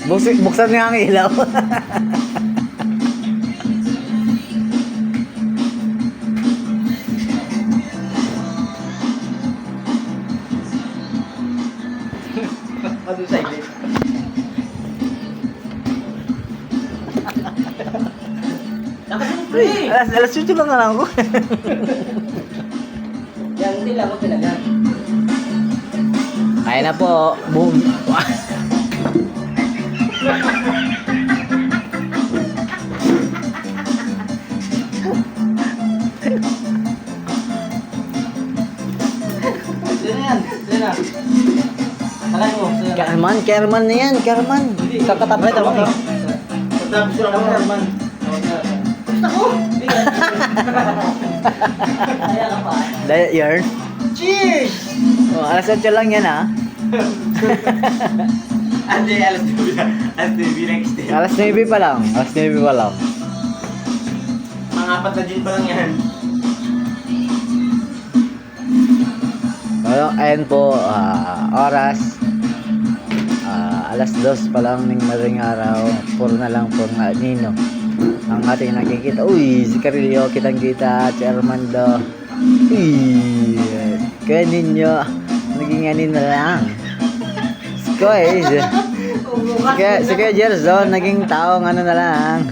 Buksan nga ang ilaw. Ano sa ilip? Pre! Alas 8 lang na lang ako. Yan, hindi lang ako talaga. Kaya na po. Boom. Sino yan? Sino? Sakay mo. Sino? Kerman na yan, Kerman. Kakatapos na lang. Tapos ko lang naman. Gusto ko! Kaya ka pa. Dahil yarn. Cheers! Oh, alas 8 lang yan ah. Ande, alas 2 na. Alas 2 next day. Alas 9 pa lang. Alas 9 pa lang. Mga 4 na gin pa lang yan. So, ayun po, oras. Alas 2 pa lang ng maring araw. Puro na lang, puro na nino. Ang ating nakikita. Uy, si Carillo, kitang-kita. Si Armando. Uy, kaya ninyo. Naging anin na lang. Si Koy. Si Kuya Gerson, naging taong ano na lang.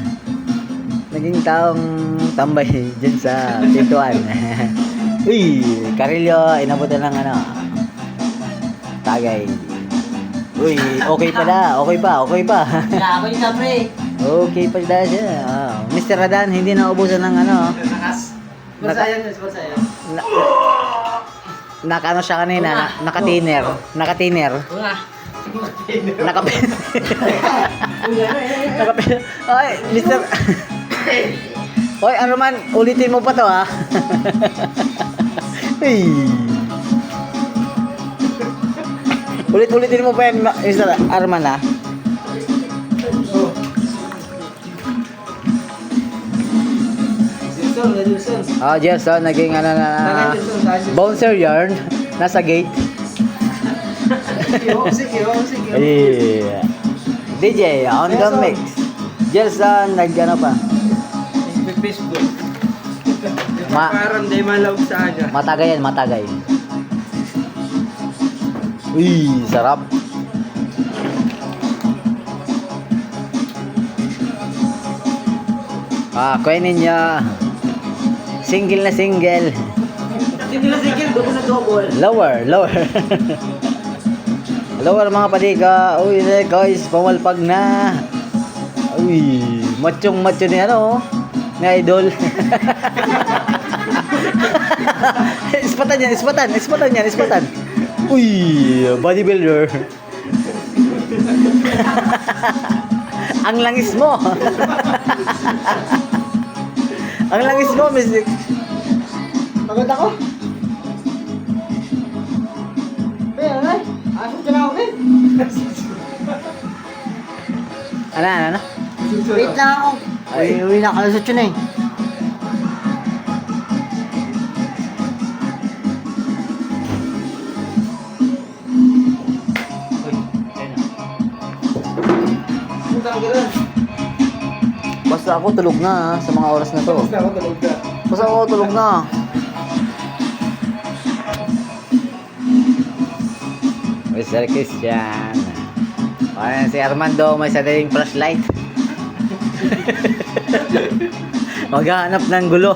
Naging taong tambay dyan sa pintuan. Uy, Carillo, inabutan ng ano. Tagay. Uy, okay pala, okay pa. Kaya ako yung sa pre. Okay pa dahil siya. Mr. Radan, hindi na ubusan ng ano. Nakas. Sporsayan yun, sporsayan. Nakano siya kanina, nakatiner. Una. Nakapin. Nakapin. Oy, Mr. Oy, ano man, ulitin mo pa to ha. Uy. Ulitin mo pa yan, Mr. Arman ha. Gerson, naging ano na, bouncer yarn, nasa gate. Sige. Yeah. DJ, on the mix. Gerson, nag-ano pa. Facebook. Ma- Parang di malaw sa aga. Matagay yan, matagay. Uy, sarap. Kuinin niya. Single na single. Sige, double na double. Lower. Lower mga padiga. Uy, guys, pamalpag na. Uy, macho ni ano, ni idol. Ispatan. Uy, bodybuilder. Ang langis mo. Ang langis mo, Miss. Pagod ako. Pero, ay, asok dyan ako, eh. Ano? Wait lang ako. Ay, Uwi na, kalasot yun eh. Basta ako tulog na sa mga oras na to. Basta ako tulog na. Mr. Christian. Ayan si Armando, may sariling flashlight. Maghahanap ng gulo.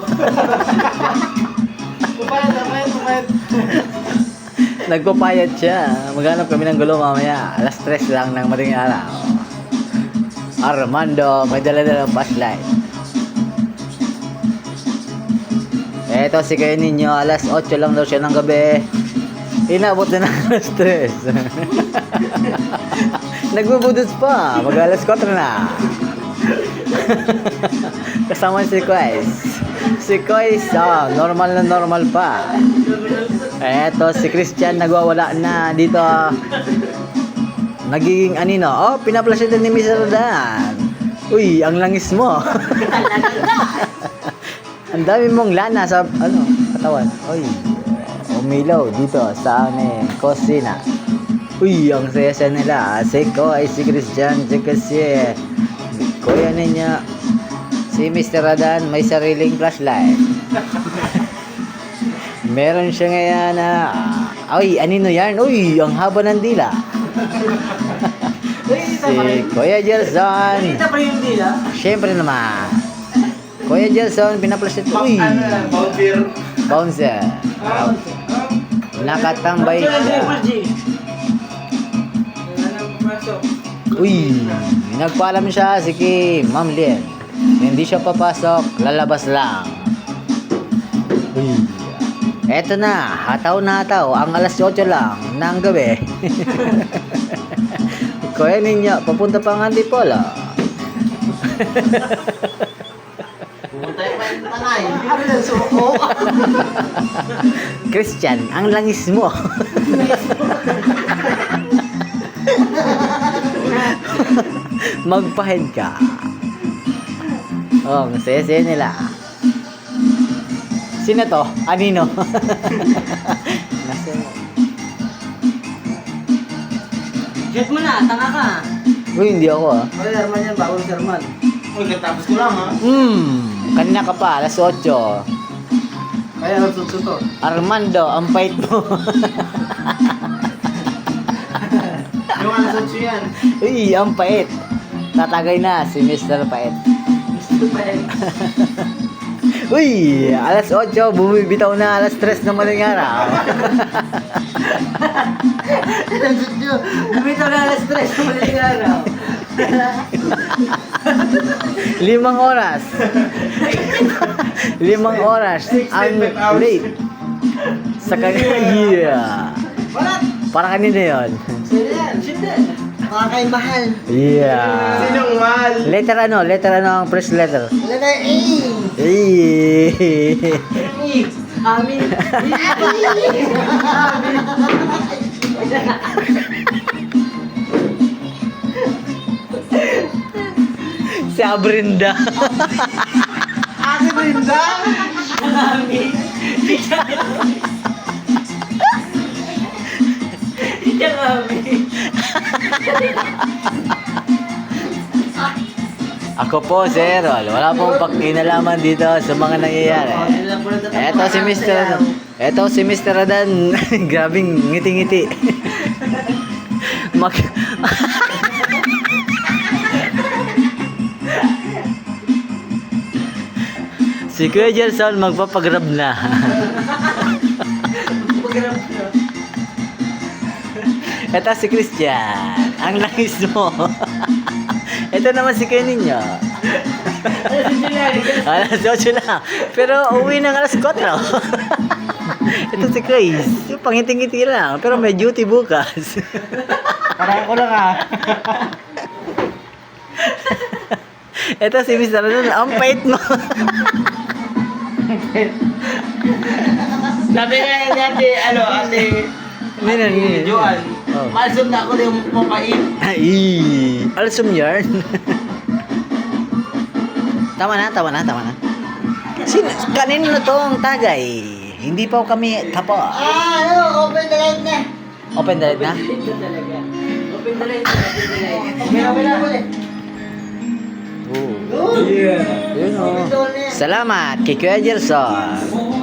Pumayat. Nagpapayat siya. Maghanap kami ng gulo mamaya. Alas 3 lang ng madaling araw. Armando, may dala-dalang flashlight. Eto si kayo ninyo, alas 8 lang daw siya ng gabi. Inabot na ng alas 3. Nagbubudos pa, mag alas 4 na. Kasama si Quais. Si Quais, normal na normal pa. Eto si Christian, nagwawala na dito. Nagiging anino. Oh, pinaplasya din ni Miss Rodan. Uy, ang langis mo. Ang dami mong lana sa katawan. Uy, umilaw dito sa kusina. Uy, ang saya nila. Si Ko ay si Christian, tsaka si Kuya ninyo. Si Mr. Adan may sariling flashlight. Meron siya ngayon na, ay, anino yan? Uy, ang haba ng dila. Si Kuya Jelson. Kita pa yung dila. Siyempre naman. Kuya Jelson, pinaplastit. Uy, Bouncer. bouncer. Nakatambay Wala siya. Triple G. Wala nang pumasok. Uy, nagpaalam siya si Ma'am Lien. Hindi siya papasok, lalabas lang. Uy, eto na, hataw na hataw, ang alas 8 lang ng gabi. Kuya ninyo, papunta pa ng Antipolo. Pumunta yung mga tanay. Ano yan, suko? Christian, ang langis mo. Magpahid ka. Oh, masaya nila. Sino to? Anino? Nasa... Shoot mo na, tanga ka. Uy, hindi ako ah. Ay, Arman yan, bawal si Arman. Uy, katapos ko lang ha. Kanina ka pa, alas 8. Kaya nagsusuto. Armando, ang pait mo. Yung alas 8 yan. Uy, ang pait. Tatagay na si Mr. Pait. Uy, alas 8, bumibitaw na alas 3 na maling araw. Tinanggit nyo. Bumitaw na alas 3 sa madaling araw. 5 oras. 5 oras ang late. Sa kanya, yeah. Para kanina yun. Sino yan? Shoot din. Makakaimahal. Yeah. Sinong mahal? Letter ano ang first letter? Letter A. Eh. Amin. Si Abrinda. Ate Brenda? Amin. Diyan amin. Ako po, si Errol. Wala pong pakinalaman dito sa mga nangyayari. Eto si Mr. Adan. Grabing ngiti-ngiti. Mag... Si Kuya Jelson magpapagrab na. Eto si Christian. Ang langis mo. Ito naman si Kuya ninyo. Alas 8 lang. Pero uwi ng alas 4. Ito si Chris. Yung pangiting-ngiti lang. Pero may duty bukas. Parang ko lang ha. Ito si Mr. Adan. Ang pait mo. Sabi nga yan dati, ate, Nino. Joan, Oh. malsum na ako na yung mapait. Ay, alsum yarn. Tama na. Kanino na tong tagay? Hindi pa kami kapo. Open the light na. Open the light na? Open the light. Open na ulit. Yeah. Yun o. Salamat kay Kuya Jelson.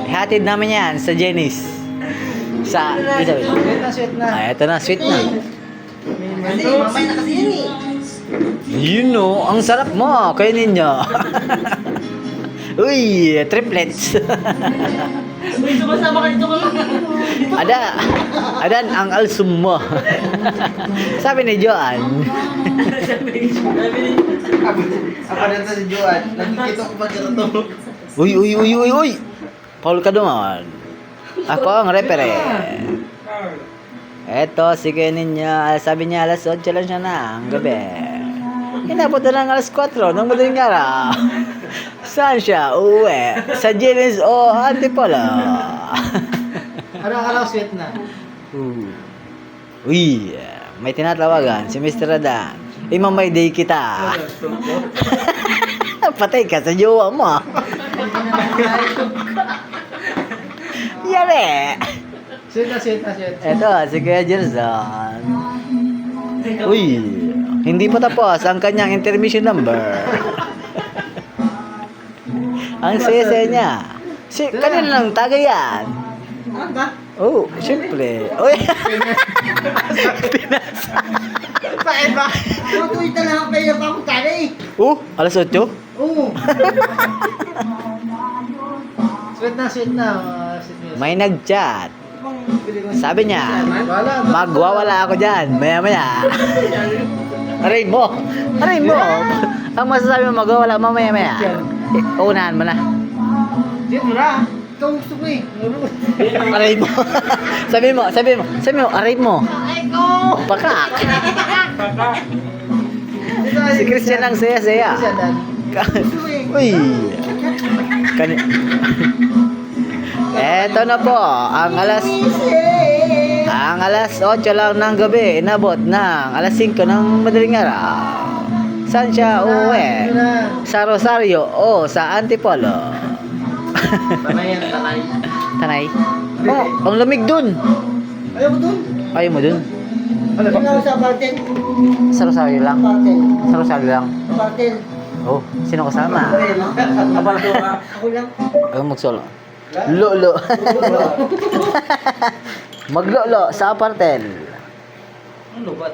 Ihatid namin yan sa Jenny's. Sa, ito. Sweet na, sweet na. Eto na, sweet na. Kasi, mamay na kasi yan eh. Yun o, ang sarap mo. Kayo ninyo. Uy, triplets. Uy, sumasama ka dito ka lang. Adan, ang alsum mo. Sabi ni Joan. Ako dito si Joan. Nagkikita ko pa dito to. Uy. Paul ka doon. Ako ang referee. Eto, sige ninyo. Sabi niya alas 8 lang siya na ang gabi. Inapunta ng alas 4 ng madaling araw. Saan siya? Uwi. Sa Jenny's o Antipolo. Ano akala ko sweet na? Uy, may tinatawagan si Mr. Adan. Imamay day kita. Patay ka sa jowa mo. Yari. Sweet na. Eto, si Kuya Jelson. Uy, hindi pa tapos ang kanyang intermission number. Ang saya niya. Kanina lang tagay yan. Ano ba? Oh, syempre. Uy. Bakit ba? Matuwid na lang ako kayo pa akong tali. Oh, alas 8? Oo. Sweet na. Sweet na. May nag-chat. Sabi niya, Wala. magwawala ako dyan, maya-maya. Aray mo! Ang masasabi mo, magwawala mamaya-maya. Unahan mo na. Di mo na. Ikaw gusto ko eh. Aray mo. sabi mo, aray mo. Ay ko! Pakak. Si Christian ang saya-saya. Gusto ko eh. Uy. Eto na po, ang alas 8 lang ng gabi, inabot ng alas 5 ng madaling araw. Saan siya uuwi? Sa Rosario o sa Antipolo? Tanay yan, tanay. Tanay? Oh, ang lamig dun. Ayaw mo dun. Ayaw mo dun? Ano nga sa apartel? Sa Rosario lang? Apartel. Sa Rosario lang? Apartel. Oh, sino kasama? Ako lang. Ayaw magsolo. Lolo. Maglolo sa apartel. Ano ba?